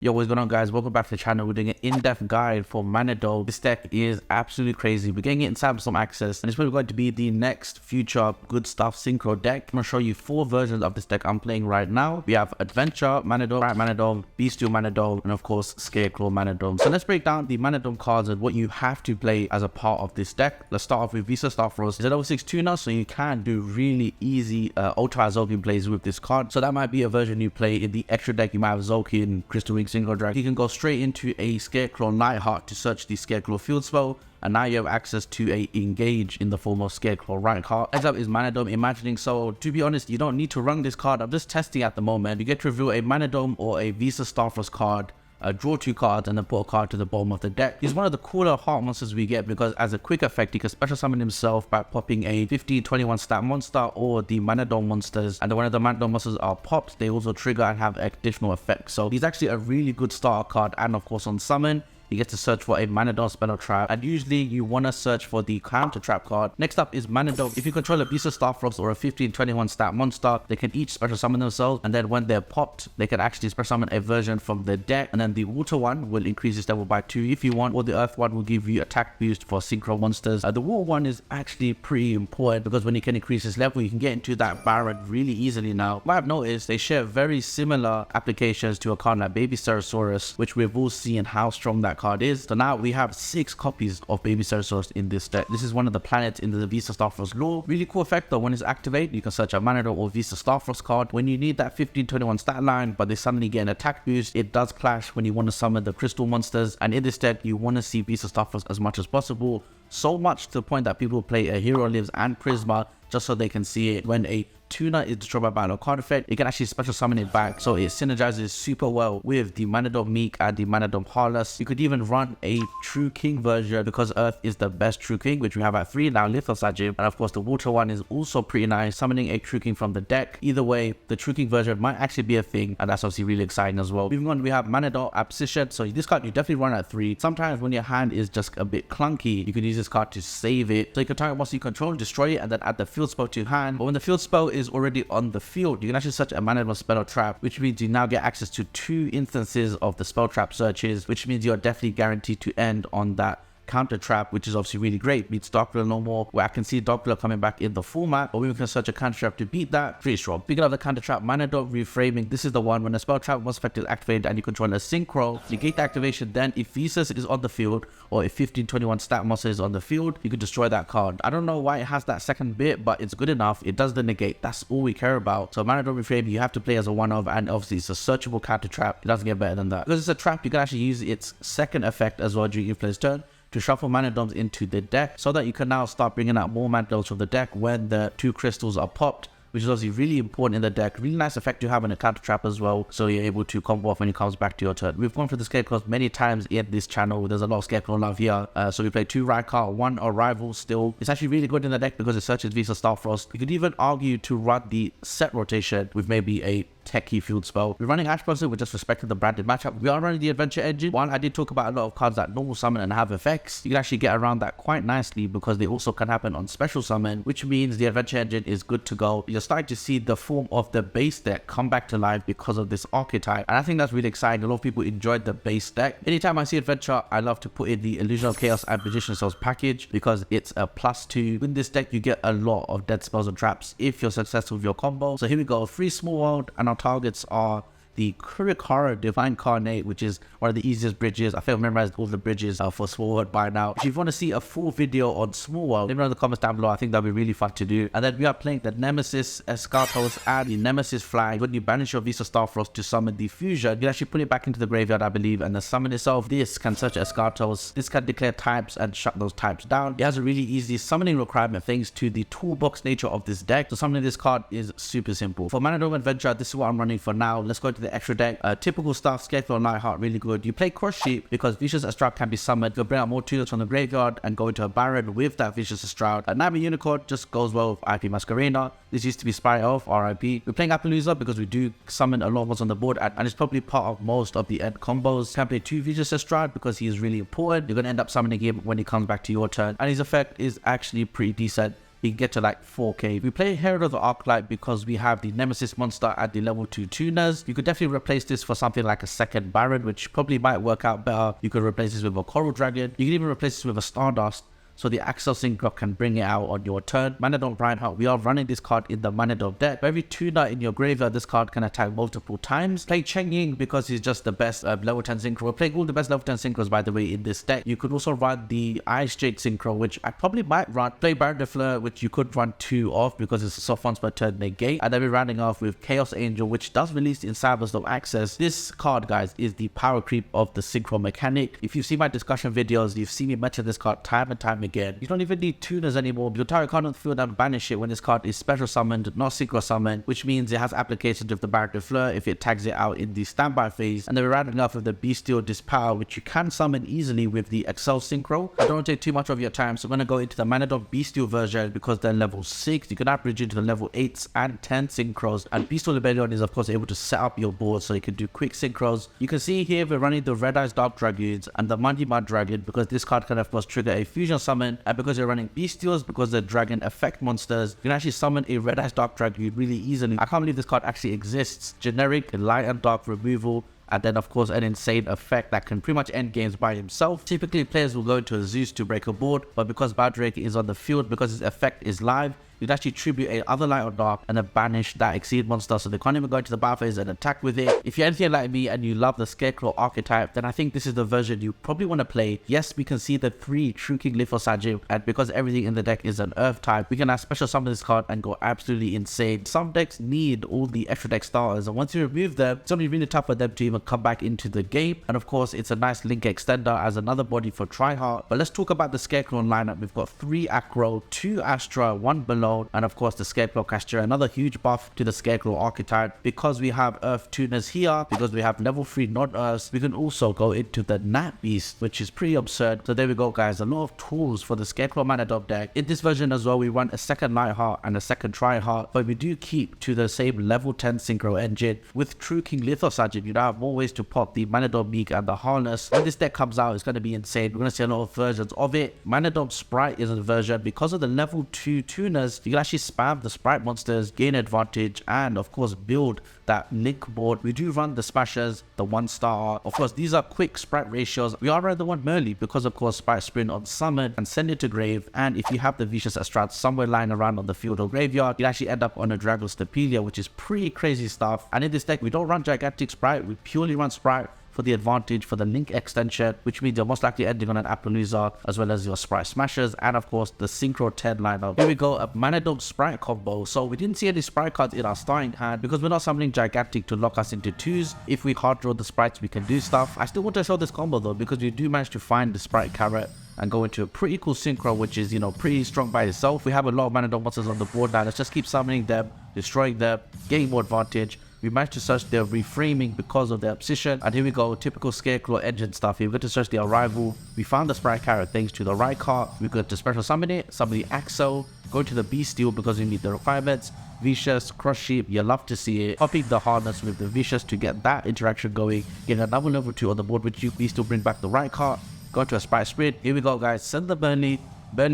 Yo, what's going on, guys? Welcome back to the channel. We're doing an in-depth guide for Manadome. This deck is absolutely crazy. We're getting it in Cyberstorm Access, and it's probably going to be the next future good stuff Synchro deck. I'm going to show you 4 versions of this deck I'm playing right now. We have Adventure Manadome, Spright Manadome, Bystial Manadome, and of course Scareclaw Manadome. So let's break down the Manadome cards and what you have to play as a part of this deck. Let's start off with Visa Star Frost. It's an level 6 tuner, so you can do really easy Ultra Zolkin plays with this card. So that might be a version you play in the extra deck. You might have Zolkin, Crystal Wing, Synchro Drag. You can go straight into a Scareclaw Nightheart to search the Scareclaw field spell, and now you have access to a engage in the form of Scareclaw Nightheart. Next up is Manadome Imagining. So to be honest, you don't need to run this card. I'm just testing at the moment. You get to reveal a Manadome or a Visa Starfrost card, draw 2 cards, and then put a card to the bottom of the deck. He's one of the cooler heart monsters we get because as a quick effect, he can special summon himself by popping a 15-21 stat monster or the Manadome monsters, and when the Manadome monsters are popped, they also trigger and have additional effects. So he's actually a really good starter card, and of course on summon, you get to search for a Manadome spell or trap, and usually you want to search for the counter trap card. Next up is Manadome. If you control a Visa Starfrost or a 15-21 stat monster, they can each special summon themselves, and then when they're popped, they can actually special summon a version from the deck, and then the water one will increase its level by 2 if you want, or the earth one will give you attack boost for synchro monsters. The water one is actually pretty important because when you can increase its level, you can get into that Bystial really easily now. What I've noticed, they share very similar applications to a card like Baby Ceratosaurus, which we've all seen how strong that card is. So now we have 6 copies of Baby Ceratosaurus in this deck. This is one of the planets in the Visa Starfrost lore. Really cool effect though. When it's activated, you can search a Manadome or Visa Starfrost card. When you need that 15-21 stat line, but they suddenly get an attack boost, it does clash when you want to summon the crystal monsters. And in this deck, you want to see Visa Starfrost as much as possible. So much to the point that people play a Hero Lives and Prisma just so they can see it. When a tuner is destroyed by battle card effect, you can actually special summon it back, so it synergizes super well with the Manadome Meek and the Manadome Heartless. You could even run a True King version because Earth is the best True King, which we have at 3 now, Lithos Ajib, and of course the water one is also pretty nice, summoning a True King from the deck. Either way, the True King version might actually be a thing, and that's obviously really exciting as well. Moving on, we have Manadome Obsession. So this card you definitely run at 3. Sometimes when your hand is just a bit clunky, you can use this card to save it. So you can target monster you control, destroy it, and then add the field spell to hand. But when the field spell is already on the field, you can actually search a Manadome spell or trap, which means you now get access to 2 instances of the spell trap searches, which means you're definitely guaranteed to end on that counter trap, which is obviously really great. Beats Darkler no more, where I can see Darkler coming back in the format, but we can search a counter trap to beat that. Pretty strong. Speaking of the counter trap, Manadome Reframing. This is the one when a spell trap was effect is activated and you control a synchro, negate the activation, then if Visas is on the field or if 15-21 stat monster is on the field, you can destroy that card. I don't know why it has that second bit, but it's good enough. It does the negate. That's all we care about. So Manadome Reframing, you have to play as a 1-of, and obviously it's a searchable counter trap. It doesn't get better than that. Because it's a trap, you can actually use its second effect as well during your player's turn to shuffle Manadomes into the deck, so that you can now start bringing out more Manadomes from the deck when the 2 crystals are popped, which is obviously really important in the deck. Really nice effect to have in a counter trap as well, so you're able to combo off when it comes back to your turn. We've gone through the Scareclaws many times in this channel. There's a lot of Scareclaw love here. So we play 2 Rykar, 1 Arrival still. It's actually really good in the deck because it searches Visa Starfrost. You could even argue to run the set rotation with maybe a techie field spell. We're running Ashbroster, we just respected the branded matchup. We are running the Adventure Engine. One, I did talk about a lot of cards that normal summon and have effects. You can actually get around that quite nicely because they also can happen on special summon, which means the Adventure Engine is good to go. You're starting to see the form of the base deck come back to life because of this archetype, and I think that's really exciting. A lot of people enjoyed the base deck. Anytime I see Adventure, I love to put in the Illusion of Chaos and Magician Cells package because it's a +2. In this deck, you get a lot of dead spells and traps if you're successful with your combo. So here we go, 3 Small World, and our targets are the Kurikara Divine Carnate, which is one of the easiest bridges. I think I've memorized all the bridges for Small World by now. If you want to see a full video on Small World, let me know in the comments down below. I think that'll be really fun to do. And then we are playing the Nemesis Eschatos and the Nemesis Flag. When you banish your Visa Starfrost to summon the Fusion, you can actually put it back into the graveyard, I believe, and the summon itself. This can search Eschatos. This can declare types and shut those types down. It has a really easy summoning requirement thanks to the toolbox nature of this deck. So summoning this card is super simple. For Manadome Adventure, this is what I'm running for now. Let's go to the extra deck. Typical stuff, Scareclaw Nightheart, really good. You play Cross Sheep because Vicious Astride can be summoned. You can bring out more tuners from the graveyard and go into a Baron with that Vicious Astride. Nami Unicorn just goes well with IP Masquerena. This used to be Spright Elf, RIP. We're playing Appaloosa because we do summon a lot of what's on the board, and it's probably part of most of the end combos. Can play 2 Vicious Astride because he is really important. You're going to end up summoning him when he comes back to your turn, and his effect is actually pretty decent. you can get to like 4k. We play Herald of the Archetype because we have the Nemesis monster at the level 2 tuners. You could definitely replace this for something like a second Baron, which probably might work out better. You could replace this with a Coral Dragon. You can even replace this with a Stardust, so the Axel Synchro can bring it out on your turn. Manadome Reinhardt, we are running this card in the Manadome deck. For every tuner in your graveyard, this card can attack multiple times. Play Cheng Ying because he's just the best level 10 Synchro. We're playing all the best level 10 Synchros, by the way, in this deck. You could also run the Ice Jade Synchro, which I probably might run. Play Baron de Fleur, which you could run 2 off because it's a soft once per turn negate. And then we're rounding off with Chaos Angel, which does release in Cyberstorm Access. This card, guys, is the power creep of the Synchro mechanic. If you've seen my discussion videos, you've seen me mention this card time and time again. You don't even need tuners anymore. Your target card on the field and banish it when this card is special summoned, not synchro summoned, which means it has applications with the Baron de Fleur if it tags it out in the standby phase. And then we're rounding off with the Bystial Dispower, which you can summon easily with the Excel Synchro. I don't want to take too much of your time, so I'm going to go into the Manadome Bystial version because they're level 6. You can average into the level 8s and 10 synchros, and Bystial Rebellion is of course able to set up your board so you can do quick synchros. You can see here we're running the Red Eyes Dark Dragoons and the Mannadium Dragon because this card can of course trigger a fusion summon, and because you're running Bystials because they're dragon effect monsters, you can actually summon a Red Eyes Dark Dragoon really easily. I can't believe this card actually exists. Generic light and dark removal, and then of course an insane effect that can pretty much end games by himself. Typically players will go into a Zeus to break a board, but because Baldrake is on the field, because his effect is live, you'd actually tribute a other light or dark and then banish that Exceed monster so they can't even go into the battle phase and attack with it. If you're anything like me and you love the Scareclaw archetype, then I think this is the version you probably want to play. Yes, we can see the 3 True King Lithosagim, and because everything in the deck is an earth type, we can have special summon this card and go absolutely insane. Some decks need all the extra deck starters, and once you remove them, it's only really tough for them to even come back into the game. And of course it's a nice link extender as another body for tryhard. But let's talk about the Scareclaw lineup. We've got 3 Acro, 2 Astra, 1 Below, and of course the Scareclaw Caster, another huge buff to the Scareclaw archetype. Because we have earth tuners here, because we have level 3 non-earths, we can also go into the Nat Beast, which is pretty absurd. So there we go, guys, a lot of tools for the Scareclaw Manadome deck. In this version as well, we run a second Nightheart and a second Tryhard, but we do keep to the same level 10 Synchro engine. With True King Lithosagim, you now have more ways to pop the Manadome Meek and the Harness. When this deck comes out, it's going to be insane. We're going to see a lot of versions of it. Manadome Spright is a version. Because of the level 2 tuners, you can actually spam the Spright monsters, gain advantage, and of course build that link board. We do run the Smashers, the 1-star. Of course, these are quick Spright ratios. We are running the 1 Merly because of course Spright Sprint on summon and send it to grave, and if you have the Vicious Estrat somewhere lying around on the field or graveyard, you actually end up on a Dragon Stapelia, which is pretty crazy stuff. And in this deck, we don't run Gigantic Spright, we purely run Spright for the advantage for the link extension, which means you're most likely ending on an Appaloosa as well as your Spright Smashers, and of course the Synchro 10 lineup. Here we go, a Manadome Spright combo. So we didn't see any Spright cards in our starting hand because we're not summoning Gigantic to lock us into 2s. If we hard draw the Sprites, we can do stuff. I still want to show this combo though because we do manage to find the Spright Carrot and go into a pretty cool Synchro, which is, you know, pretty strong by itself. We have a lot of Manadome monsters on the board now. Let's just keep summoning them, destroying them, getting more advantage. We managed to search their reframing because of their obsession, and here we go, typical Scareclaw engine stuff. Here we got to search the arrival. We found the Spright Carrot thanks to the right card. We got to special summon it, summon the Axel, go to the Bystial because we need the requirements. Vicious, Crush Sheep, you love to see it. Popping the Harness with the Vicious to get that interaction going. Getting another level 2 on the board, which you Bystial bring back the right card. Go to a Spright Sprint. Here we go, guys. Send the Burnley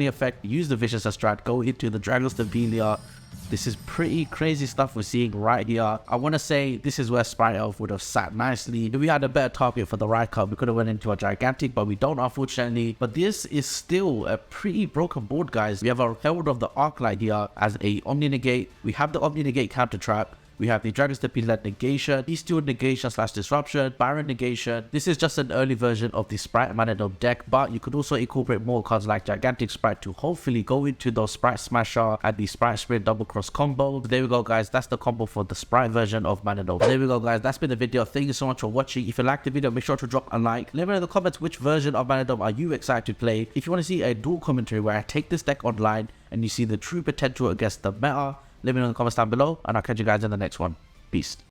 effect, use the Vicious Estrat, go into the Dragon Stapelia. This is pretty crazy stuff we're seeing right here. I want to say this is where Spright Elf would have sat nicely. If we had a better target for the right card, we could have went into a Gigantic, but we don't, unfortunately. But this is still a pretty broken board, guys. We have a Herald of the Arclight here as a Omni Negate. We have the Omni Negate counter trap. We have the Dragon Stapelia negation, Bystial negation / disruption, Baron negation. This is just an early version of the Spright Manadome deck, but you could also incorporate more cards like Gigantic Spright to hopefully go into those Spright Smasher and the Spright Sprint double cross combo. But there we go, guys. That's the combo for the Spright version of Manadome. There we go, guys. That's been the video. Thank you so much for watching. If you liked the video, make sure to drop a like. Let me know in the comments which version of Manadome are you excited to play. If you want to see a dual commentary where I take this deck online and you see the true potential against the meta, let me know in the comments down below, and I'll catch you guys in the next one. Peace.